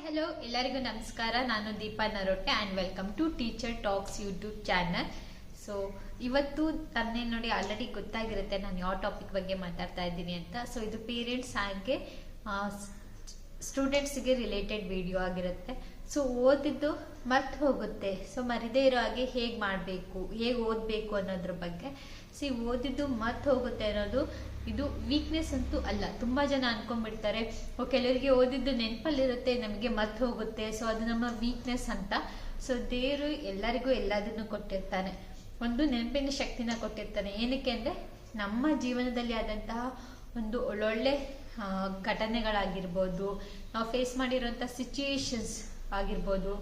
Hello ಎಲ್ಲರಿಗೂ ನಮಸ್ಕಾರ. ನಾನು Deepa Narote and welcome to teacher talks YouTube channel. So ಇವತ್ತು ತನ್ನೇ ನೋಡಿ ಆಲ್ರೆಡಿ ಗೊತ್ತಾಗಿರುತ್ತೆ ನಾನು ಯಾವ ಟಾಪಿಕ್ ಬಗ್ಗೆ ಮಾತಾಡ್ತಾ ಇದ್ದೀನಿ ಅಂತ. ಸೊ ಇದು ಪೇರೆಂಟ್ಸ್ ಹಾಗೆ ಸ್ಟೂಡೆಂಟ್ಸ್ಗೆ ರಿಲೇಟೆಡ್ ವಿಡಿಯೋ ಆಗಿರುತ್ತೆ. ಸೊ ಓದಿದ್ದು ಮರ್ತು ಹೋಗುತ್ತೆ. ಸೊ ಮರಿದೇ ಇರೋ ಹಾಗೆ ಹೇಗೆ ಮಾಡಬೇಕು, ಹೇಗೆ ಓದಬೇಕು ಅನ್ನೋದ್ರ ಬಗ್ಗೆ. ಓದಿದ್ದು ಮರ್ತು ಹೋಗುತ್ತೆ ಅನ್ನೋದು ಇದು ವೀಕ್ನೆಸ್ ಅಂತೂ ಅಲ್ಲ. ತುಂಬ ಜನ ಅನ್ಕೊಂಡ್ಬಿಡ್ತಾರೆ ಕೆಲವರಿಗೆ ಓದಿದ್ದು ನೆನಪಲ್ಲಿರುತ್ತೆ, ನಮಗೆ ಮರ್ತು ಹೋಗುತ್ತೆ, ಸೊ ಅದು ನಮ್ಮ ವೀಕ್ನೆಸ್ ಅಂತ. ಸೊ ದೇವರು ಎಲ್ಲರಿಗೂ ಎಲ್ಲದನ್ನು ಕೊಟ್ಟಿರ್ತಾನೆ, ಒಂದು ನೆನಪಿನ ಶಕ್ತಿನ ಕೊಟ್ಟಿರ್ತಾನೆ. ಏನಕ್ಕೆ ಅಂದರೆ ನಮ್ಮ ಜೀವನದಲ್ಲಿ ಆದಂತಹ ಒಂದು ಒಳ್ಳೊಳ್ಳೆ ಘಟನೆಗಳಾಗಿರ್ಬೋದು, ನಾವು ಫೇಸ್ ಮಾಡಿರೋಂಥ ಸಿಚುಯೇಷನ್ಸ್ ಆಗಿರ್ಬೋದು,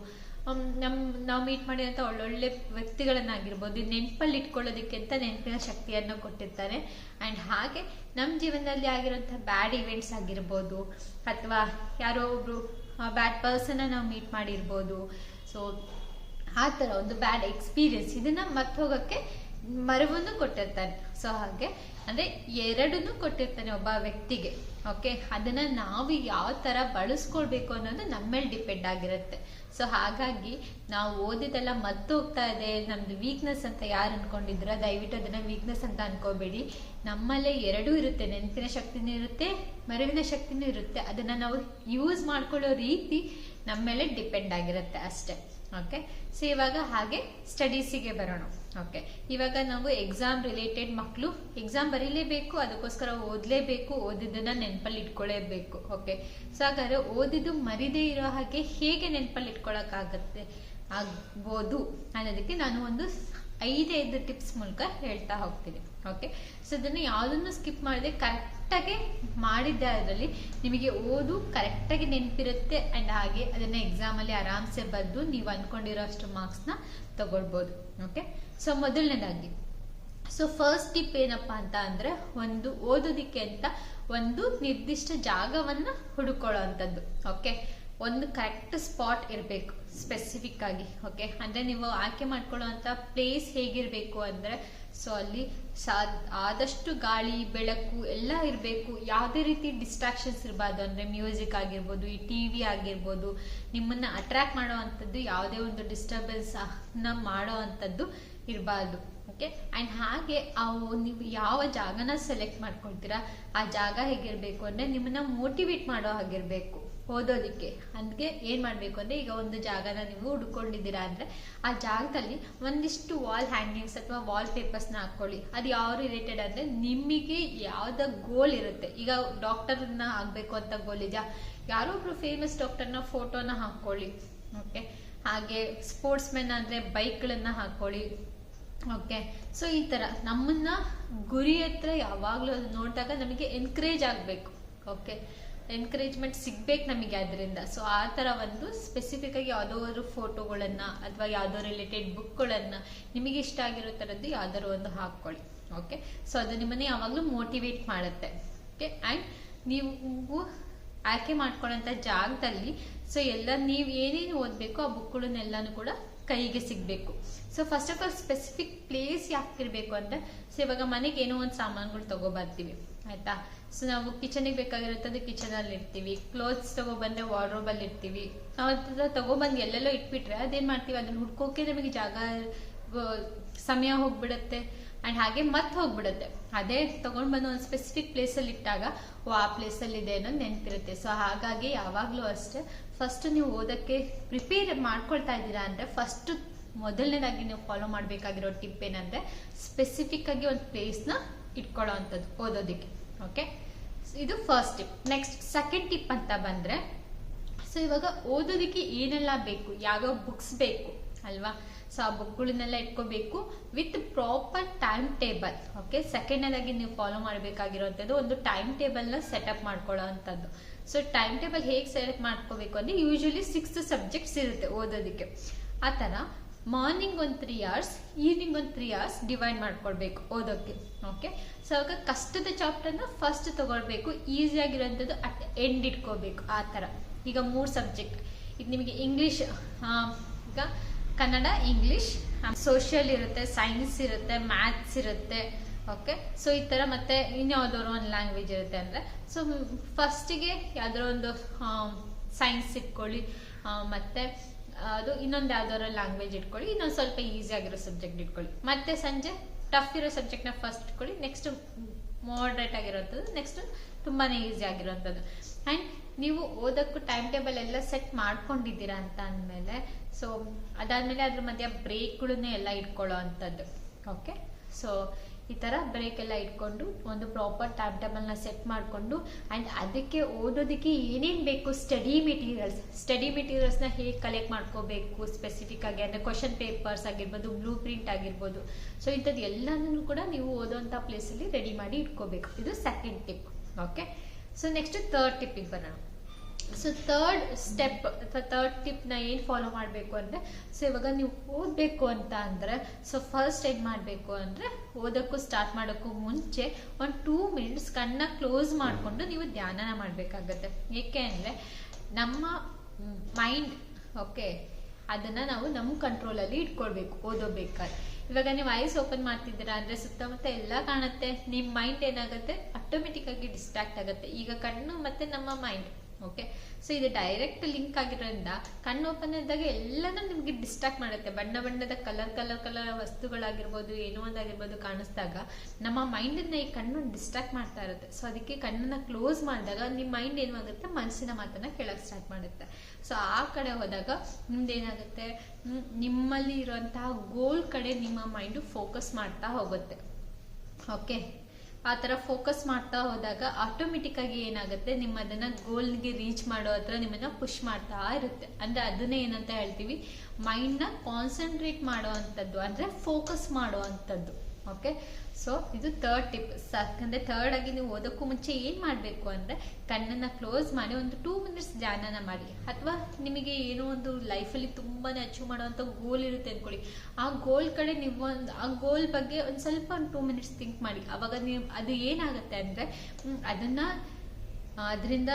ನಾವು ಮೀಟ್ ಮಾಡಿರೋಂಥ ಒಳ್ಳೊಳ್ಳೆ ವ್ಯಕ್ತಿಗಳನ್ನಾಗಿರ್ಬೋದು ನೆನಪಲ್ಲಿ ಇಟ್ಕೊಳ್ಳೋದಕ್ಕೆ ಅಂತ ನೆನಪಿನ ಶಕ್ತಿಯನ್ನು ಕೊಟ್ಟಿರ್ತಾರೆ. ಆ್ಯಂಡ್ ಹಾಗೆ ನಮ್ಮ ಜೀವನದಲ್ಲಿ ಆಗಿರೋಂಥ ಬ್ಯಾಡ್ ಇವೆಂಟ್ಸ್ ಆಗಿರ್ಬೋದು, ಅಥವಾ ಯಾರೋ ಒಬ್ರು ಬ್ಯಾಡ್ ಪರ್ಸನ್ನ ನಾವು ಮೀಟ್ ಮಾಡಿರ್ಬೋದು. ಸೊ ಆ ಥರ ಒಂದು ಬ್ಯಾಡ್ ಎಕ್ಸ್ಪೀರಿಯನ್ಸ್ ಇದನ್ನ ಮರ್ತು ಹೋಗೋಕ್ಕೆ ಮರವನ್ನು ಕೊಟ್ಟಿರ್ತಾನೆ. ಸೊ ಹಾಗೆ ಅಂದರೆ ಎರಡನ್ನೂ ಕೊಟ್ಟಿರ್ತಾನೆ ಒಬ್ಬ ವ್ಯಕ್ತಿಗೆ. ಓಕೆ, ಅದನ್ನ ನಾವು ಯಾವ ಥರ ಬಳಸ್ಕೊಳ್ಬೇಕು ಅನ್ನೋದು ನಮ್ಮ ಮೇಲೆ ಡಿಪೆಂಡ್ ಆಗಿರುತ್ತೆ. ಸೊ ಹಾಗಾಗಿ ನಾವು ಓದಿದೆಲ್ಲ ಮರ್ತು ಹೋಗ್ತಾ ಇದೆ, ನಮ್ದು ವೀಕ್ನೆಸ್ ಅಂತ ಯಾರು ಅನ್ಕೊಂಡಿದ್ರ ದಯವಿಟ್ಟು ಅದನ್ನ ವೀಕ್ನೆಸ್ ಅಂತ ಅನ್ಕೋಬೇಡಿ. ನಮ್ಮಲ್ಲೇ ಎರಡೂ ಇರುತ್ತೆ, ನೆನಪಿನ ಶಕ್ತಿನೂ ಇರುತ್ತೆ, ಮರುವಿನ ಶಕ್ತಿನೂ ಇರುತ್ತೆ. ಅದನ್ನ ನಾವು ಯೂಸ್ ಮಾಡ್ಕೊಳ್ಳೋ ರೀತಿ ನಮ್ಮ ಮೇಲೆ ಡಿಪೆಂಡ್ ಆಗಿರುತ್ತೆ ಅಷ್ಟೇ. ಓಕೆ, ಸೊ ಇವಾಗ ಹಾಗೆ ಸ್ಟಡೀಸಿಗೆ ಬರೋಣ. ಓಕೆ, ಇವಾಗ ನಾವು ಎಕ್ಸಾಮ್ ರಿಲೇಟೆಡ್ ಮಕ್ಕಳು ಎಕ್ಸಾಮ್ ಬರೀಲೇಬೇಕು, ಅದಕ್ಕೋಸ್ಕರ ಓದಲೇಬೇಕು, ಓದಿದ್ದನ್ನ ನೆನಪಲ್ಲಿ ಇಟ್ಕೊಳ್ಳೇಬೇಕು. ಓಕೆ, ಸೊ ಹಾಗಾದ್ರೆ ಓದಿದ್ದು ಮರಿದೇ ಇರೋ ಹಾಗೆ ಹೇಗೆ ನೆನಪಲ್ಲಿ ಇಟ್ಕೊಳ್ಳೋಕ್ಕಾಗತ್ತೆ ಆಗ್ಬೋದು ಅನ್ನೋದಕ್ಕೆ ನಾನು ಒಂದು 5 ಟಿಪ್ಸ್ ಮೂಲಕ ಹೇಳ್ತಾ ಹೋಗ್ತೀನಿ. ಓಕೆ, ಸೊ ಅದನ್ನು ಯಾವುದನ್ನು ಸ್ಕಿಪ್ ಮಾಡದೆ ಕರೆಕ್ಟಾಗಿ ಮಾಡಿದ್ದೆ ಅದರಲ್ಲಿ ನಿಮಗೆ ಓದು ಕರೆಕ್ಟಾಗಿ ನೆನಪಿರುತ್ತೆ. ಆ್ಯಂಡ್ ಹಾಗೆ ಅದನ್ನು ಎಕ್ಸಾಮಲ್ಲಿ ಆರಾಮ್ಸೆ ಬರೆದು ನೀವು ಅಂದ್ಕೊಂಡಿರೋ ಅಷ್ಟು ಮಾರ್ಕ್ಸ್ನ ತಗೊಳ್ಬೋದು. ಓಕೆ, ಸೊ ಮೊದಲನೇದಾಗಿ ಫಸ್ಟ್ ಟಿಪ್ ಏನಪ್ಪ ಅಂತ ಅಂದರೆ ಒಂದು ಓದೋದಿಕ್ಕೆ ಅಂತ ಒಂದು ನಿರ್ದಿಷ್ಟ ಜಾಗವನ್ನು ಹುಡುಕೊಳ್ಳೋ ಅಂಥದ್ದು. ಓಕೆ, ಒಂದು ಕರೆಕ್ಟ್ ಸ್ಪಾಟ್ ಇರಬೇಕು ಸ್ಪೆಸಿಫಿಕ್ ಆಗಿ. ಓಕೆ, ಅಂದರೆ ನೀವು ಆಯ್ಕೆ ಮಾಡ್ಕೊಳ್ಳೋ ಅಂಥ ಪ್ಲೇಸ್ ಹೇಗಿರಬೇಕು ಅಂದರೆ ಸೊ ಅಲ್ಲಿ ಆದಷ್ಟು ಗಾಳಿ ಬೆಳಕು ಎಲ್ಲ ಇರಬೇಕು, ಯಾವುದೇ ರೀತಿ ಡಿಸ್ಟ್ರಾಕ್ಷನ್ಸ್ ಇರಬಾರ್ದು. ಅಂದರೆ ಮ್ಯೂಸಿಕ್ ಆಗಿರ್ಬೋದು, ಈ TV ಆಗಿರ್ಬೋದು, ನಿಮ್ಮನ್ನು ಅಟ್ರಾಕ್ಟ್ ಮಾಡೋ ಅಂಥದ್ದು ಯಾವುದೇ ಒಂದು ಡಿಸ್ಟರ್ಬೆನ್ಸ್ ಮಾಡೋ ಅಂಥದ್ದು ಇರಬಾರ್ದು. ಓಕೆ, ಆ್ಯಂಡ್ ಹಾಗೆ ನೀವು ಯಾವ ಜಾಗನ ಸೆಲೆಕ್ಟ್ ಮಾಡ್ಕೊಳ್ತೀರಾ ಆ ಜಾಗ ಹೇಗಿರಬೇಕು ಅಂದರೆ ನಿಮ್ಮನ್ನ ಮೋಟಿವೇಟ್ ಮಾಡೋ ಹಾಗಿರಬೇಕು ಓದೋದಿಕ್ಕೆ. ಅದಕ್ಕೆ ಏನು ಮಾಡಬೇಕು ಅಂದರೆ ಈಗ ಒಂದು ಜಾಗನ ನೀವು ಹುಡ್ಕೊಂಡಿದ್ದೀರಾ ಅಂದರೆ ಆ ಜಾಗದಲ್ಲಿ ಒಂದಿಷ್ಟು ವಾಲ್ ಹ್ಯಾಂಗಿಂಗ್ಸ್ ಅಥವಾ ವಾಲ್ ಪೇಪರ್ಸ್ನ ಹಾಕ್ಕೊಳ್ಳಿ. ಅದು ಯಾವ ರಿಲೇಟೆಡ್ ಅಂದರೆ ನಿಮಗೆ ಯಾವುದೋ ಗೋಲ್ ಇರುತ್ತೆ. ಈಗ ಡಾಕ್ಟರ್ನ ಆಗಬೇಕು ಅಂತ ಗೋಲ್ ಇದೆಯಾ, ಯಾರೊಬ್ರು ಫೇಮಸ್ ಡಾಕ್ಟರ್ನ ಫೋಟೋನ ಹಾಕ್ಕೊಳ್ಳಿ. ಓಕೆ, ಹಾಗೆ ಸ್ಪೋರ್ಟ್ಸ್ ಮೆನ್ ಅಂದರೆ ಬೈಕ್ಗಳನ್ನ ಹಾಕ್ಕೊಳ್ಳಿ. ಓಕೆ, ಸೊ ಈ ಥರ ನಮ್ಮನ್ನ ಗುರಿ ಹತ್ರ ಯಾವಾಗಲೂ ಅದು ನೋಡಿದಾಗ ನಮಗೆ ಎನ್ಕರೇಜ್ ಆಗಬೇಕು. ಓಕೆ, ಎನ್ಕರೇಜ್ಮೆಂಟ್ ಸಿಗ್ಬೇಕು ನಮಗೆ ಅದರಿಂದ. ಸೊ ಆ ಥರ ಒಂದು ಸ್ಪೆಸಿಫಿಕ್ ಆಗಿ ಯಾವುದೋ ಫೋಟೋಗಳನ್ನು ಅಥವಾ ಯಾವುದೋ ರಿಲೇಟೆಡ್ ಬುಕ್ಗಳನ್ನು ನಿಮಗೆ ಇಷ್ಟ ಆಗಿರೋ ಥರದ್ದು ಯಾವ್ದಾದ್ರು ಒಂದು ಹಾಕ್ಕೊಳ್ಳಿ. ಓಕೆ, ಸೊ ಅದು ನಿಮ್ಮನ್ನೇ ಯಾವಾಗಲೂ ಮೋಟಿವೇಟ್ ಮಾಡುತ್ತೆ. ಓಕೆ, ಆ್ಯಂಡ್ ನೀವು ಆಯ್ಕೆ ಮಾಡ್ಕೊಳ್ಳೋಂಥ ಜಾಗದಲ್ಲಿ ಸೊ ಎಲ್ಲ ನೀವು ಏನೇನು ಓದಬೇಕು ಆ ಬುಕ್ಗಳನ್ನೆಲ್ಲನೂ ಕೂಡ ಕೈಗೆ ಸಿಗಬೇಕು. So first of all specific place ಯಾಕಿರಬೇಕು ಅಂದರೆ ಸೊ ಇವಾಗ ಮನೆಗೆ ಏನೋ ಒಂದು ಸಾಮಾನುಗಳು ತಗೊಬರ್ತೀವಿ ಆಯ್ತಾ. ಸೊ ನಾವು ಕಿಚನಿಗೆ ಬೇಕಾಗಿರುತ್ತದೆ ಕಿಚನಲ್ಲಿ ಇರ್ತೀವಿ, ಕ್ಲೋತ್ಸ್ ತಗೊಬಂದ್ರೆ ವಾರ್ಡ್ರೋಬಲ್ಲಿ ಇರ್ತೀವಿ. ನಾವು ಅದನ್ನ ತಗೊಬಂದು ಎಲ್ಲೆಲ್ಲೋ ಇಟ್ಬಿಟ್ರೆ ಅದೇನು ಮಾಡ್ತೀವಿ, ಅದನ್ನ ಹುಡ್ಕೋಕೆ ನಮಗೆ ಜಾಗ ಸಮಯ ಹೋಗ್ಬಿಡುತ್ತೆ ಆ್ಯಂಡ್ ಹಾಗೆ ಮತ್ತೆ ಹೋಗ್ಬಿಡುತ್ತೆ. ಅದೇ ತಗೊಂಡು ಬಂದು ಒಂದು ಸ್ಪೆಸಿಫಿಕ್ ಪ್ಲೇಸಲ್ಲಿ ಇಟ್ಟಾಗ ಆ ಪ್ಲೇಸಲ್ಲಿ ಇದೆ ಅನ್ನೋದು ನೆನಪಿರುತ್ತೆ. ಸೊ ಹಾಗಾಗಿ ಯಾವಾಗಲೂ ಅಷ್ಟೇ ಫಸ್ಟ್ ನೀವು ಓದೋಕ್ಕೆ ಪ್ರಿಪೇರ್ ಮಾಡ್ಕೊಳ್ತಾ ಇದ್ದೀರಾ ಅಂದರೆ ಫಸ್ಟ್ ಮೊದಲನೇದಾಗಿ ನೀವು ಫಾಲೋ ಮಾಡಬೇಕಾಗಿರೋ ಟಿಪ್ ಏನಂದರೆ ಸ್ಪೆಸಿಫಿಕ್ ಆಗಿ ಒಂದು ಪ್ಲೇಸ್ನ ಇಟ್ಕೊಳ್ಳೋ ಅಂಥದ್ದು ಓದೋದಕ್ಕೆ. ಓಕೆ, ಇದು first tip. Next second tip ಅಂತ ಬಂದರೆ ಸೊ ಇವಾಗ ಓದೋದಕ್ಕೆ ಏನೆಲ್ಲ ಬೇಕು, ಯಾವ್ಯಾವ ಬುಕ್ಸ್ ಬೇಕು ಅಲ್ವಾ. ಸೊ ಆ ಬುಕ್ಗಳನ್ನೆಲ್ಲ ಇಟ್ಕೋಬೇಕು with proper time table. Okay, ಸೆಕೆಂಡನೇದಾಗಿ ನೀವು ಫಾಲೋ ಮಾಡಬೇಕಾಗಿರೋಂಥದ್ದು ಒಂದು ಟೈಮ್ ಟೇಬಲ್ನ ಸೆಟಪ್ ಮಾಡ್ಕೊಳ್ಳೋ ಅಂಥದ್ದು. ಸೊ ಟೈಮ್ ಟೇಬಲ್ ಹೇಗೆ ಸೆಲೆಕ್ಟ್ ಮಾಡ್ಕೋಬೇಕು ಅಂದರೆ ಯೂಶಲಿ 6 ಸಬ್ಜೆಕ್ಟ್ಸ್ ಇರುತ್ತೆ ಓದೋದಕ್ಕೆ. ಆ ಥರ ಮಾರ್ನಿಂಗ್ ಒಂದು 3 hours, ಈವ್ನಿಂಗ್ ಒಂದು 3 hours ಡಿವೈಡ್ ಮಾಡ್ಕೊಳ್ಬೇಕು ಓದೋಕ್ಕೆ. ಓಕೆ, ಸೊ ಆವಾಗ ಕಷ್ಟದ ಚಾಪ್ಟರ್ನ ಫಸ್ಟ್ ತಗೊಳ್ಬೇಕು, ಈಸಿಯಾಗಿರೋಂಥದ್ದು ಅಟ್ ಎಂಡ್ ಇಟ್ಕೋಬೇಕು. ಆ ಥರ ಈಗ 3 ಸಬ್ಜೆಕ್ಟ್, ಈಗ ನಿಮಗೆ ಇಂಗ್ಲೀಷ್, ಈಗ ಕನ್ನಡ, ಇಂಗ್ಲೀಷ್, ಸೋಷಿಯಲ್ ಇರುತ್ತೆ, ಸೈನ್ಸ್ ಇರುತ್ತೆ, ಮ್ಯಾಥ್ಸ್ ಇರುತ್ತೆ. ಓಕೆ, ಸೊ ಈ ಥರ ಮತ್ತೆ ಇನ್ಯಾವುದಾದ್ರು ಒಂದು ಲ್ಯಾಂಗ್ವೇಜ್ ಇರುತ್ತೆ ಅಂದರೆ ಸೊ ಫಸ್ಟಿಗೆ ಯಾವ್ದಾದ್ರು ಒಂದು ಸೈನ್ಸ್ ಇಟ್ಕೊಳ್ಳಿ, ಮತ್ತೆ ಅದು ಇನ್ನೊಂದು ಯಾವ್ದಾದ್ರು ಲ್ಯಾಂಗ್ವೇಜ್ ಇಟ್ಕೊಳ್ಳಿ, ಇನ್ನೊಂದು ಸ್ವಲ್ಪ ಈಸಿ ಆಗಿರೋ ಸಬ್ಜೆಕ್ಟ್ ಇಟ್ಕೊಳ್ಳಿ, ಮತ್ತೆ ಸಂಜೆ ಟಫ್ ಇರೋ ಸಬ್ಜೆಕ್ಟ್ನ ಫಸ್ಟ್ ಇಟ್ಕೊಳ್ಳಿ, ನೆಕ್ಸ್ಟ್ ಮಾಡರೇಟ್ ಆಗಿರೋಂಥದ್ದು, ನೆಕ್ಸ್ಟ್ ತುಂಬಾನೇ ಈಸಿ ಆಗಿರೋಂಥದ್ದು. ಆ್ಯಂಡ್ ನೀವು ಓದೋಕ್ಕೂ ಟೈಮ್ ಟೇಬಲ್ ಎಲ್ಲ ಸೆಟ್ ಮಾಡ್ಕೊಂಡಿದ್ದೀರಾ ಅಂತ ಅಂದಮೇಲೆ, ಸೊ ಅದಾದ್ಮೇಲೆ ಅದ್ರ ಮಧ್ಯ ಬ್ರೇಕ್ಗಳನ್ನೇ ಎಲ್ಲ ಇಟ್ಕೊಳ್ಳೋ ಅಂಥದ್ದು. ಓಕೆ, ಸೊ ಈ ಥರ ಬ್ರೇಕ್ ಎಲ್ಲ ಇಟ್ಕೊಂಡು ಒಂದು ಪ್ರಾಪರ್ ಟೈಮ್ ಟೇಬಲ್ನ ಸೆಟ್ ಮಾಡಿಕೊಂಡು, ಆ್ಯಂಡ್ ಅದಕ್ಕೆ ಓದೋದಕ್ಕೆ ಏನೇನು ಬೇಕು ಸ್ಟಡಿ ಮೆಟೀರಿಯಲ್ಸ್ನ ಹೇಗೆ ಕಲೆಕ್ಟ್ ಮಾಡ್ಕೋಬೇಕು ಸ್ಪೆಸಿಫಿಕ್ ಆಗಿ, ಅಂದರೆ ಕ್ವಶನ್ ಪೇಪರ್ಸ್ ಆಗಿರ್ಬೋದು, ಬ್ಲೂ ಪ್ರಿಂಟ್ ಆಗಿರ್ಬೋದು, ಸೊ ಇಂಥದ್ದು ಎಲ್ಲನೂ ಕೂಡ ನೀವು ಓದೋವಂಥ ಪ್ಲೇಸಲ್ಲಿ ರೆಡಿ ಮಾಡಿ ಇಟ್ಕೋಬೇಕು. ಇದು second tip. Okay, so next third ಟಿಪ್ಪಿಗೆ ಬರೋಣ. ಸೊ ಥರ್ಡ್ ಸ್ಟೆಪ್ ಅಥವಾ ಥರ್ಡ್ ಟಿಪ್ನ ಏನು ಫಾಲೋ ಮಾಡಬೇಕು ಅಂದರೆ, ಸೊ ಇವಾಗ ನೀವು ಓದಬೇಕು ಅಂತ ಅಂದರೆ, ಸೊ ಫಸ್ಟ್ ಏನು ಮಾಡಬೇಕು ಅಂದರೆ, ಓದೋಕ್ಕೂ ಸ್ಟಾರ್ಟ್ ಮಾಡೋಕ್ಕೂ ಮುಂಚೆ ಒಂದು 2 ಮಿನಿಟ್ಸ್ ಕಣ್ಣ ಕ್ಲೋಸ್ ಮಾಡಿಕೊಂಡು ನೀವು ಧ್ಯಾನನ ಮಾಡಬೇಕಾಗತ್ತೆ. ಏಕೆ ಅಂದರೆ ನಮ್ಮ ಮೈಂಡ್, ಓಕೆ, ಅದನ್ನು ನಾವು ನಮ್ಮ ಕಂಟ್ರೋಲಲ್ಲಿ ಇಟ್ಕೊಳ್ಬೇಕು ಓದೋಬೇಕಾದ್ರೆ. ಇವಾಗ ನೀವು ಐಸ್ ಓಪನ್ ಮಾಡ್ತಿದ್ದೀರಾ ಅಂದರೆ ಸುತ್ತಮುತ್ತ ಎಲ್ಲ ಕಾಣುತ್ತೆ, ನಿಮ್ಮ ಮೈಂಡ್ ಏನಾಗುತ್ತೆ, ಆಟೋಮೆಟಿಕ್ ಆಗಿ ಡಿಸ್ಟ್ರಾಕ್ಟ್ ಆಗುತ್ತೆ. ಈಗ ಕಣ್ಣು ಮತ್ತು ನಮ್ಮ ಮೈಂಡ್, ಓಕೆ, ಸೊ ಇದು ಡೈರೆಕ್ಟ್ ಲಿಂಕ್ ಆಗಿರೋದ್ರಿಂದ ಕಣ್ಣು ಓಪನ್ ಇದ್ದಾಗ ಎಲ್ಲನೂ ನಿಮಗೆ ಡಿಸ್ಟ್ರಾಕ್ಟ್ ಮಾಡುತ್ತೆ. ಬಣ್ಣ ಬಣ್ಣದ ಕಲರ್ ವಸ್ತುಗಳಾಗಿರ್ಬೋದು, ಏನೋ ಒಂದಾಗಿರ್ಬೋದು ಕಾಣಿಸ್ದಾಗ ನಮ್ಮ ಮೈಂಡನ್ನ ಈ ಕಣ್ಣು ಡಿಸ್ಟ್ರಾಕ್ಟ್ ಮಾಡ್ತಾ ಇರುತ್ತೆ. ಸೊ ಅದಕ್ಕೆ ಕಣ್ಣನ್ನ ಕ್ಲೋಸ್ ಮಾಡಿದಾಗ ನಿಮ್ಮ ಮೈಂಡ್ ಏನಾಗುತ್ತೆ, ಮನಸ್ಸಿನ ಮಾತನ್ನ ಕೇಳಕ್ಕೆ ಸ್ಟಾರ್ಟ್ ಮಾಡುತ್ತೆ. ಸೊ ಆ ಕಡೆ ಹೋದಾಗ ನಿಮ್ದೇನಾಗುತ್ತೆ, ನಿಮ್ಮಲ್ಲಿ ಇರುವಂತಹ ಗೋಲ್ ಕಡೆ ನಿಮ್ಮ ಮೈಂಡು ಫೋಕಸ್ ಮಾಡ್ತಾ ಹೋಗುತ್ತೆ. ಓಕೆ, ಆ ಥರ ಫೋಕಸ್ ಮಾಡ್ತಾ ಹೋದಾಗ ಆಟೋಮೆಟಿಕ್ ಆಗಿ ಏನಾಗುತ್ತೆ, ನಿಮ್ಮ ಅದನ್ನ ಗೋಲ್ಗೆ ರೀಚ್ ಮಾಡೋ ಹತ್ರ ನಿಮ್ಮನ್ನ ಪುಷ್ ಮಾಡ್ತಾ ಇರುತ್ತೆ. ಅಂದ್ರೆ ಅದನ್ನೇ ಏನಂತ ಹೇಳ್ತೀವಿ, ಮೈಂಡ್ನ ಕಾನ್ಸಂಟ್ರೇಟ್ ಮಾಡೋ ಅಂಥದ್ದು, ಅಂದ್ರೆ ಫೋಕಸ್ ಮಾಡೋ ಅಂಥದ್ದು. ಓಕೆ, ಸೊ ಇದು ಥರ್ಡ್ ಟಿಪ್. ಯಾಕಂದ್ರೆ ಥರ್ಡ್ ಆಗಿ ನೀವು ಓದೋಕ್ಕೂ ಮುಂಚೆ ಏನು ಮಾಡಬೇಕು ಅಂದರೆ, ಕಣ್ಣನ್ನು ಕ್ಲೋಸ್ ಮಾಡಿ ಒಂದು 2 ಮಿನಿಟ್ಸ್ ಧ್ಯಾನನ ಮಾಡಿ. ಅಥವಾ ನಿಮಗೆ ಏನೋ ಒಂದು ಲೈಫಲ್ಲಿ ತುಂಬಾ ಅಚೀವ್ ಮಾಡೋವಂಥ ಗೋಲ್ ಇರುತ್ತೆ ಅಂದ್ಕೊಳ್ಳಿ, ಆ ಗೋಲ್ ಕಡೆ ನೀವು ಆ ಗೋಲ್ ಬಗ್ಗೆ ಒಂದು ಸ್ವಲ್ಪ 2 ಮಿನಿಟ್ಸ್ ಥಿಂಕ್ ಮಾಡಿ. ಅವಾಗ ನೀವು ಅದು ಏನಾಗುತ್ತೆ ಅಂದರೆ, ಅದರಿಂದ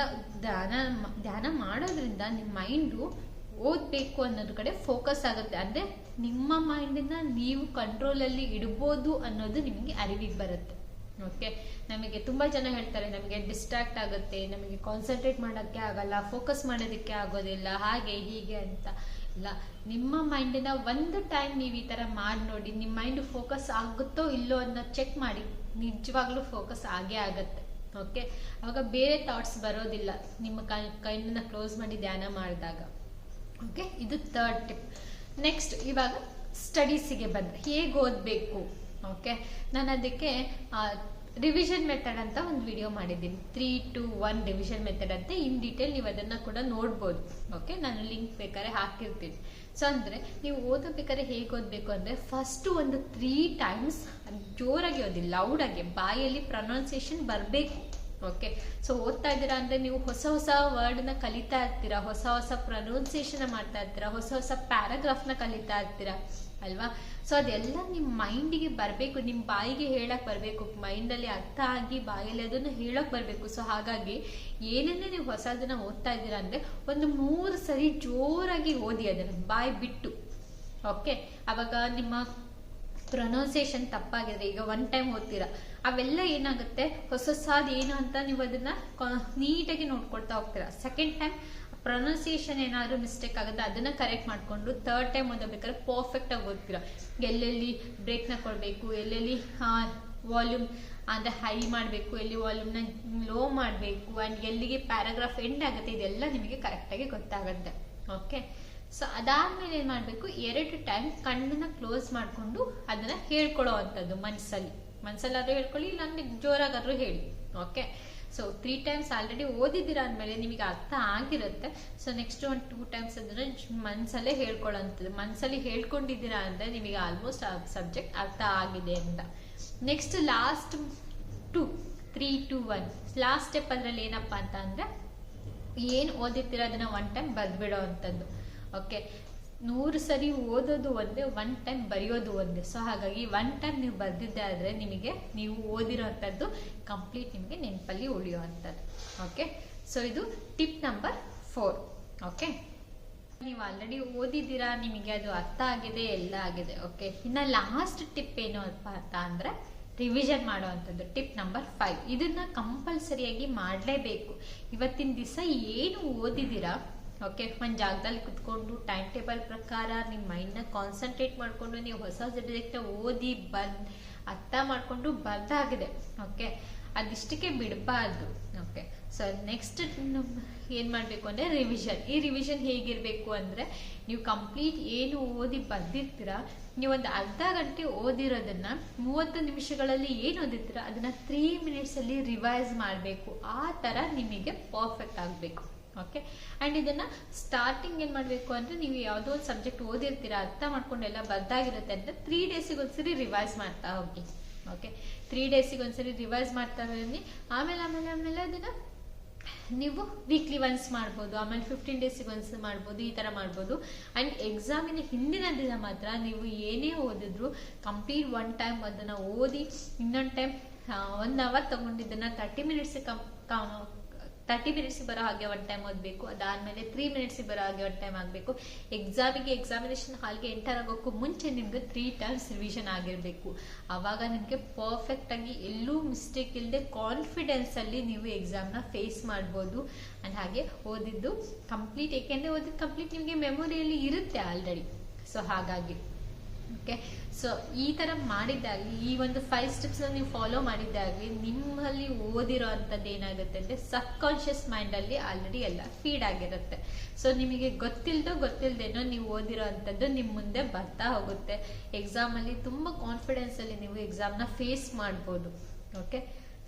ಧ್ಯಾನ ಮಾಡೋದ್ರಿಂದ ನಿಮ್ಮ ಮೈಂಡು ಓದಬೇಕು ಅನ್ನೋದ್ರ ಕಡೆ ಫೋಕಸ್ ಆಗುತ್ತೆ. ಅಂದರೆ ನಿಮ್ಮ ಮೈಂಡನ್ನ ನೀವು ಕಂಟ್ರೋಲಲ್ಲಿ ಇಡ್ಬೋದು ಅನ್ನೋದು ನಿಮಗೆ ಅರಿವಿಗೆ ಬರುತ್ತೆ. ಓಕೆ, ನಮಗೆ ತುಂಬ ಜನ ಹೇಳ್ತಾರೆ ನಮಗೆ ಡಿಸ್ಟ್ರಾಕ್ಟ್ ಆಗುತ್ತೆ, ನಮಗೆ ಕಾನ್ಸಂಟ್ರೇಟ್ ಮಾಡೋಕ್ಕೆ ಆಗಲ್ಲ, ಫೋಕಸ್ ಮಾಡೋದಕ್ಕೆ ಆಗೋದಿಲ್ಲ, ಹಾಗೆ ಹೀಗೆ ಅಂತ. ಇಲ್ಲ, ನಿಮ್ಮ ಮೈಂಡಿನ ಒಂದು ಟೈಮ್ ನೀವು ಈ ಥರ ಮಾಡಿ ನೋಡಿ, ನಿಮ್ಮ ಮೈಂಡ್ ಫೋಕಸ್ ಆಗುತ್ತೋ ಇಲ್ಲೋ ಅನ್ನೋ ಚೆಕ್ ಮಾಡಿ, ನಿಜವಾಗ್ಲೂ ಫೋಕಸ್ ಆಗೇ ಆಗುತ್ತೆ. ಓಕೆ, ಅವಾಗ ಬೇರೆ ಥಾಟ್ಸ್ ಬರೋದಿಲ್ಲ ನಿಮ್ಮ ಕೈನ ಕ್ಲೋಸ್ ಮಾಡಿ ಧ್ಯಾನ ಮಾಡಿದಾಗ. ಓಕೆ, ಇದು ಥರ್ಡ್ ಟಿಪ್. ನೆಕ್ಸ್ಟ್ ಇವಾಗ ಸ್ಟಡೀಸಿಗೆ ಬಂದರೆ ಹೇಗೆ ಓದಬೇಕು. ಓಕೆ, ನಾನು ಅದಕ್ಕೆ ರಿವಿಷನ್ ಮೆಥಡ್ ಅಂತ ಒಂದು ವಿಡಿಯೋ ಮಾಡಿದ್ದೀನಿ, 3-2-1 ರಿವಿಷನ್ ಮೆಥಡ್ ಅಂತ. ಇನ್ ಡೀಟೇಲ್ ನೀವು ಅದನ್ನು ಕೂಡ ನೋಡ್ಬೋದು. ಓಕೆ, ನಾನು ಲಿಂಕ್ ಬೇಕಾದ್ರೆ ಹಾಕಿರ್ತೀನಿ. ಸೊ ಅಂದರೆ ನೀವು ಓದಬೇಕಾದ್ರೆ ಹೇಗೆ ಓದಬೇಕು ಅಂದರೆ, ಫಸ್ಟು ಒಂದು 3 ಟೈಮ್ಸ್ ಜೋರಾಗಿ ಓದಿ, ಲೌಡಾಗಿ, ಬಾಯಲ್ಲಿ ಪ್ರೊನೌನ್ಸಿಯೇಷನ್ ಬರಬೇಕು. ಓಕೆ, ಸೊ ಓದ್ತಾ ಇದ್ದೀರಾ ಅಂದರೆ ನೀವು ಹೊಸ ವರ್ಡ್ನ ಕಲಿತಾ ಇರ್ತೀರಾ, ಹೊಸ ಪ್ರೊನೌನ್ಸಿಯೇಷನ್ ಮಾಡ್ತಾ ಇರ್ತೀರಾ, ಹೊಸ ಪ್ಯಾರಾಗ್ರಾಫ್ನ ಕಲಿತಾ ಇರ್ತೀರಾ ಅಲ್ವಾ. ಸೊ ಅದೆಲ್ಲ ನಿಮ್ಮ ಮೈಂಡಿಗೆ ಬರಬೇಕು, ನಿಮ್ಮ ಬಾಯಿಗೆ ಹೇಳಕ್ ಬರಬೇಕು, ಮೈಂಡಲ್ಲಿ ಅರ್ಥ ಆಗಿ ಬಾಯಲ್ಲಿ ಅದನ್ನು ಹೇಳಕ್ ಬರಬೇಕು. ಸೊ ಹಾಗಾಗಿ ಏನನ್ನೇ ನೀವು ಹೊಸದನ್ನ ಓದ್ತಾ ಇದ್ದೀರಾ ಅಂದರೆ ಒಂದು 3 ಸರಿ ಜೋರಾಗಿ ಓದಿ ಅದನ್ನು ಬಾಯಿ ಬಿಟ್ಟು. ಓಕೆ, ಅವಾಗ ನಿಮ್ಮ ಪ್ರೊನೌನ್ಸಿಯೇಷನ್ ತಪ್ಪಾಗಿದ್ರೆ, ಈಗ 1 ಟೈಮ್ ಓದ್ತೀರಾ, ಅವೆಲ್ಲ ಏನಾಗುತ್ತೆ, ಹೊಸದು ಏನು ಅಂತ ನೀವು ಅದನ್ನ ನೀಟಾಗಿ ನೋಡ್ಕೊಳ್ತಾ ಹೋಗ್ತೀರಾ. ಸೆಕೆಂಡ್ ಟೈಮ್ ಪ್ರೊನೌನ್ಸಿಯೇಷನ್ ಏನಾದರೂ ಮಿಸ್ಟೇಕ್ ಆಗುತ್ತೆ, ಅದನ್ನ ಕರೆಕ್ಟ್ ಮಾಡಿಕೊಂಡು ಥರ್ಡ್ ಟೈಮ್ ಓದಬೇಕಾದ್ರೆ ಪರ್ಫೆಕ್ಟ್ ಆಗಿ ಓದ್ತೀರಾ. ಎಲ್ಲೆಲ್ಲಿ ಬ್ರೇಕ್ನ ಕೊಡಬೇಕು, ಎಲ್ಲೆಲ್ಲಿ ವಾಲ್ಯೂಮ್ ಅಂದರೆ ಹೈ ಮಾಡಬೇಕು, ಎಲ್ಲಿ ವಾಲ್ಯೂಮ್ನ ಲೋ ಮಾಡಬೇಕು, ಆ್ಯಂಡ್ ಎಲ್ಲಿಗೆ ಪ್ಯಾರಾಗ್ರಾಫ್ ಎಂಡ್ ಆಗುತ್ತೆ, ಇದೆಲ್ಲ ನಿಮಗೆ ಕರೆಕ್ಟಾಗಿ ಗೊತ್ತಾಗುತ್ತೆ. ಓಕೆ, ಸೊ ಅದಾದ್ಮೇಲೆ ಏನು ಮಾಡಬೇಕು, 2 ಟೈಮ್ ಕಣ್ಣನ್ನ ಕ್ಲೋಸ್ ಮಾಡಿಕೊಂಡು ಅದನ್ನ ಹೇಳ್ಕೊಳ್ಳೋ ಅಂಥದ್ದು ಮನಸ್ಸಲ್ಲಾದ್ರೂ ಹೇಳ್ಕೊಳ್ಳಿ, ಇಲ್ಲ ಜೋರಾಗಾದ್ರೂ ಹೇಳಿ. ಓಕೆ, ಸೊ 3 ಟೈಮ್ಸ್ ಆಲ್ರೆಡಿ ಓದಿದ್ದೀರಾ ಅಂದಮೇಲೆ ನಿಮಗೆ ಅರ್ಥ ಆಗಿರುತ್ತೆ. ಸೊ ನೆಕ್ಸ್ಟ್ ಒಂದು 2 ಟೈಮ್ಸ್ ಅದನ್ನ ಮನಸ್ಸಲ್ಲೇ ಹೇಳ್ಕೊಳ್ಳೋ ಅಂಥದ್ದು. ಮನಸ್ಸಲ್ಲಿ ಹೇಳ್ಕೊಂಡಿದ್ದೀರಾ ಅಂದರೆ ನಿಮಗೆ ಆಲ್ಮೋಸ್ಟ್ ಆ ಸಬ್ಜೆಕ್ಟ್ ಅರ್ಥ ಆಗಿದೆ ಅಂತ. ನೆಕ್ಸ್ಟ್ ಲಾಸ್ಟ್ 3-2-1 ಲಾಸ್ಟ್ ಸ್ಟೆಪ್ ಅದರಲ್ಲಿ ಏನಪ್ಪ ಅಂತ ಅಂದರೆ, ಏನು ಓದಿರ್ತೀರ ಅದನ್ನ 1 ಟೈಮ್ ಬರೆದ್ಬಿಡೋ ಅಂಥದ್ದು. ಓಕೆ, 100 ಸರಿ ಓದೋದು ಒಂದೇ, 1 ಟೈಮ್ ಬರೆಯೋದು ಒಂದೇ. ಸೊ ಹಾಗಾಗಿ 1 ಟೈಮ್ ನೀವು ಬರೆದಿದ್ದೆ ಆದರೆ ನಿಮಗೆ ನೀವು ಓದಿರೋ ಅಂಥದ್ದು ಕಂಪ್ಲೀಟ್ ನಿಮಗೆ ನೆನಪಲ್ಲಿ ಉಳಿಯೋ ಅಂಥದ್ದು. ಓಕೆ, ಸೊ ಇದು ಟಿಪ್ ನಂಬರ್ 4. ಓಕೆ, ನೀವು ಆಲ್ರೆಡಿ ಓದಿದ್ದೀರಾ, ನಿಮಗೆ ಅದು ಅರ್ಥ ಆಗಿದೆ, ಎಲ್ಲ ಆಗಿದೆ. ಓಕೆ, ಇನ್ನು ಲಾಸ್ಟ್ ಟಿಪ್ ಏನು ಅಂತ ಅಂದರೆ ರಿವಿಷನ್ ಮಾಡುವಂಥದ್ದು ಟಿಪ್ ನಂಬರ್ 5. ಇದನ್ನ ಕಂಪಲ್ಸರಿಯಾಗಿ ಮಾಡಲೇಬೇಕು. ಇವತ್ತಿನ ದಿವಸ ಏನು ಓದಿದ್ದೀರಾ, ಓಕೆ, ಒಂದು ಜಾಗದಲ್ಲಿ ಕುತ್ಕೊಂಡು ಟೈಮ್ ಟೇಬಲ್ ಪ್ರಕಾರ ನಿಮ್ಮ ಮೈಂಡ್ನ ಕಾನ್ಸಂಟ್ರೇಟ್ ಮಾಡಿಕೊಂಡು ನೀವು ಹೊಸ ಸಬ್ಜೆಕ್ಟ್ನ ಓದಿ ಅರ್ಥ ಮಾಡಿಕೊಂಡು ಬರ್ದಾಗಿದೆ, ಓಕೆ, ಅದಿಷ್ಟಕ್ಕೆ ಬಿಡಬಾರ್ದು. ಓಕೆ, ಸೊ ನೆಕ್ಸ್ಟ್ ಏನು ಮಾಡಬೇಕು ಅಂದರೆ ರಿವಿಷನ್. ಈ ರಿವಿಷನ್ ಹೇಗಿರಬೇಕು ಅಂದರೆ, ನೀವು ಕಂಪ್ಲೀಟ್ ಏನು ಓದಿ ಬರ್ದಿರ್ತೀರ, ನೀವೊಂದು ಅರ್ಧ ಗಂಟೆ ಓದಿರೋದನ್ನ 30 ನಿಮಿಷಗಳಲ್ಲಿ ಏನು ಓದಿರ್ತೀರ ಅದನ್ನ 3 ಮಿನಿಟ್ಸಲ್ಲಿ ರಿವೈಸ್ ಮಾಡಬೇಕು. ಆ ಥರ ನಿಮಗೆ ಪರ್ಫೆಕ್ಟ್ ಆಗಬೇಕು. ಓಕೆ, ಆ್ಯಂಡ್ ಇದನ್ನು ಸ್ಟಾರ್ಟಿಂಗ್ ಏನು ಮಾಡಬೇಕು ಅಂದರೆ, ನೀವು ಯಾವುದೋ ಒಂದು ಸಬ್ಜೆಕ್ಟ್ ಓದಿರ್ತೀರ, ಅರ್ಥ ಮಾಡ್ಕೊಂಡೆಲ್ಲ ಬರ್ದಾಗಿರುತ್ತೆ ಅಂತ 3 ಡೇಸಿಗೆ ಒಂದ್ಸರಿ ರಿವೈಸ್ ಮಾಡ್ತಾ ಹೋಗಿ. ಓಕೆ, 3 ಡೇಸಿಗೆ ಒಂದ್ಸರಿ ರಿವೈಸ್ ಮಾಡ್ತಾ ಬನ್ನಿ. ಆಮೇಲೆ ಅದನ್ನು ನೀವು ವೀಕ್ಲಿ ಒನ್ಸ್ ಮಾಡ್ಬೋದು, ಆಮೇಲೆ 15 ಡೇಸಿಗೆ ಒನ್ಸ್ ಮಾಡ್ಬೋದು, ಈ ಥರ ಮಾಡ್ಬೋದು. ಆ್ಯಂಡ್ ಎಕ್ಸಾಮಿನ ಹಿಂದಿನ ದಿನ ಮಾತ್ರ ನೀವು ಏನೇ ಓದಿದ್ರು ಕಂಪ್ಲೀಟ್ 1 ಟೈಮ್ ಅದನ್ನು ಓದಿ, ಇನ್ನೊಂದು ಟೈಮ್ 1 ಅವರ್ ತಗೊಂಡಿದ್ದನ್ನು 30 ಮಿನಿಟ್ಸ್ ಬರೋ ಹಾಗೆ 1 ಟೈಮ್ ಓದಬೇಕು. ಅದಾದಮೇಲೆ 3 ಮಿನಿಟ್ಸ್ ಬರೋ ಹಾಗೆ 1 ಟೈಮ್ ಆಗಬೇಕು. ಎಕ್ಸಾಮಿನೇಷನ್ ಹಾಲ್ಗೆ ಎಂಟರ್ ಆಗೋಕ್ಕೂ ಮುಂಚೆ ನಿಮ್ಗೆ 3 ಟೈಮ್ಸ್ ರಿವಿಷನ್ ಆಗಿರಬೇಕು. ಆವಾಗ ನಿಮಗೆ ಪರ್ಫೆಕ್ಟ್ ಆಗಿ ಎಲ್ಲೂ ಮಿಸ್ಟೇಕ್ ಇಲ್ಲದೆ ಕಾನ್ಫಿಡೆನ್ಸಲ್ಲಿ ನೀವು ಎಕ್ಸಾಮ್ನ ಫೇಸ್ ಮಾಡ್ಬೋದು. ಆ್ಯಂಡ್ ಹಾಗೆ ಓದಿದ್ದು ಕಂಪ್ಲೀಟ್, ಏಕೆಂದರೆ ಓದಿದ್ದು ಕಂಪ್ಲೀಟ್ ನಿಮಗೆ ಮೆಮೊರಿಯಲ್ಲಿ ಇರುತ್ತೆ ಆಲ್ರೆಡಿ. ಸೊ ಹಾಗಾಗಿ ಓಕೆ, ಸೊ ಈ ಥರ ಮಾಡಿದ್ದಾಗಲಿ, ಈ ಒಂದು 5 ಸ್ಟೆಪ್ಸ್ನ ನೀವು ಫಾಲೋ ಮಾಡಿದ್ದಾಗಲಿ ನಿಮ್ಮಲ್ಲಿ ಓದಿರೋ ಅಂಥದ್ದು ಏನಾಗುತ್ತೆ ಅಂದರೆ ಸಬ್ ಕಾನ್ಷಿಯಸ್ ಮೈಂಡಲ್ಲಿ ಆಲ್ರೆಡಿ ಎಲ್ಲ ಫೀಡ್ ಆಗಿರುತ್ತೆ. ಸೊ ನಿಮಗೆ ಗೊತ್ತಿಲ್ಲದೇನೋ ನೀವು ಓದಿರೋ ಅಂಥದ್ದು ನಿಮ್ಮ ಮುಂದೆ ಬರ್ತಾ ಹೋಗುತ್ತೆ. ಎಕ್ಸಾಮಲ್ಲಿ ತುಂಬ ಕಾನ್ಫಿಡೆನ್ಸಲ್ಲಿ ನೀವು ಎಕ್ಸಾಮ್ನ ಫೇಸ್ ಮಾಡ್ಬೋದು. ಓಕೆ,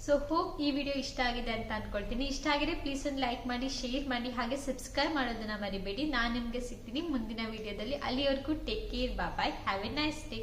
ಸೊ ಹೋಪ್ ಈ ವಿಡಿಯೋ ಇಷ್ಟ ಆಗಿದೆ ಅಂತ ಅನ್ಕೊಳ್ತೀನಿ. ಇಷ್ಟ ಆಗಿದೆ ಪ್ಲೀಸ್ ಒಂದು ಲೈಕ್ ಮಾಡಿ, ಶೇರ್ ಮಾಡಿ, ಹಾಗೆ ಸಬ್ಸ್ಕ್ರೈಬ್ ಮಾಡೋದನ್ನ ಮರಿಬೇಡಿ. ನಾನು ನಿಮಗೆ ಸಿಗ್ತೀನಿ ಮುಂದಿನ ವಿಡಿಯೋದಲ್ಲಿ. ಅಲ್ಲಿವರೆಗೂ take care, bye, have a nice day.